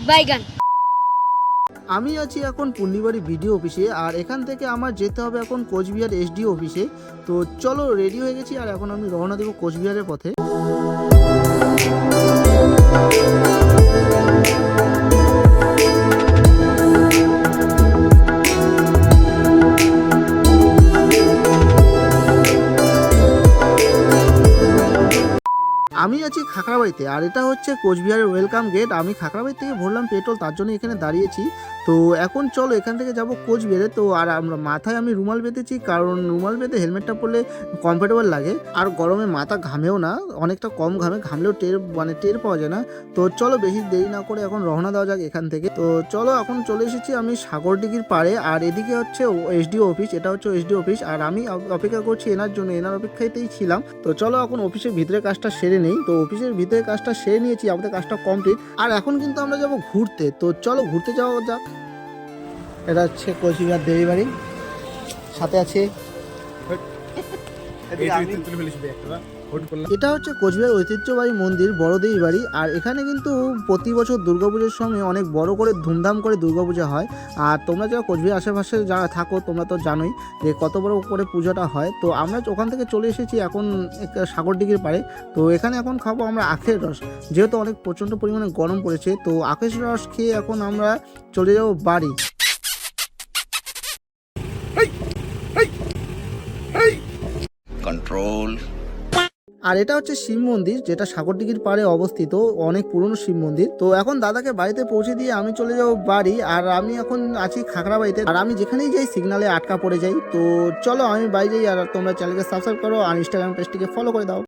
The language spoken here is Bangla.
বাইগান। আমি আছি এখন পুন্ডিবাড়ি বিডিও অফিসে, আর এখান থেকে আমার যেতে হবে এখন কোচবিহার এসডিও অফিসে। তো চলো, রেডি হয়ে গেছি আর এখন আমি রওনা দেবো কোচবিহারের পথে। আমি আছি খাকড়াবাড়িতে, আর এটা হচ্ছে কোচবিহারের ওয়েলকাম গেট। আমি খাকড়াবাড়ি থেকে ভরলাম পেট্রোল, তার জন্য এখানে দাঁড়িয়েছি। তো এখন চলো এখান থেকে যাব কোচবিহারে। তো আর আমরা মাথায় আমি রুমাল বেঁধেছি, কারণ রুমাল বেঁধে হেলমেটটা পরলে কমফোর্টেবল লাগে, আর গরমে মাথা ঘামেও না, অনেকটা কম ঘামলেও টের পাওয়া যায় না। তো চলো বেশি দেরি না করে এখন রওনা দেওয়া যাক এখান থেকে। তো চলো, এখন চলে এসেছি আমি সাগরদিঘির পাড়ে, আর এদিকে হচ্ছে এসডিও অফিস, এটা হচ্ছে এসডিও অফিস, আর আমি অপেক্ষা করছি এনার জন্য, এনার অপেক্ষাতেই ছিলাম। তো চলো এখন অফিসের ভিতরে কাজটা সেরে নেই। তো অফিসের ভিতরে কাজটা সেরে নিয়েছি, আমাদের কাজটা কমপ্লিট, আর এখন কিন্তু আমরা যাব ঘুরতে। তো চলো ঘুরতে যাওয়া যাক। এটা হচ্ছে কোচবিহার দেবী বাড়ি, সাথে আছে এটা হচ্ছে কোচবিহার ঐতিহ্যবাহী মন্দির বড়দেবী বাড়ি। আর এখানে কিন্তু প্রতি বছর দুর্গাপুজোর সময় অনেক বড় করে ধুমধাম করে দুর্গাপূজা হয়। আর তোমরা যারা কোচবিহার আশেপাশে যারা থাকো তোমরা তো জানোই যে কত বড় করে পুজোটা হয়। তো আমরা ওখান থেকে চলে এসেছি এখন সাগরদিঘির পাড়ে। তো এখানে এখন খাবো আমরা আখের রস, যেহেতু অনেক প্রচণ্ড পরিমাণে গরম পড়েছে। তো আখের রস খেয়ে এখন আমরা চলে যাবো বাড়ি। কন্ট্রোল। আর এটা হচ্ছে শিব মন্দির, যেটা সাগরদিঘির পাড়ে অবস্থিত, অনেক পুরনো শিব মন্দির। তো এখন দাদাকে বাড়িতে পৌঁছে দিয়ে আমি চলে যাব বাড়ি। আর আমি এখন আছি খাকড়াবাড়িতে, আর আমি যেখানেই যাই সিগনালে আটকা পড়ে যাই। তো চলো আমি বাড়ি যাই, আর তোমরা চ্যানেলকে সাবস্ক্রাইব করো আর ইনস্টাগ্রাম পেজটিকে ফলো করে দাও।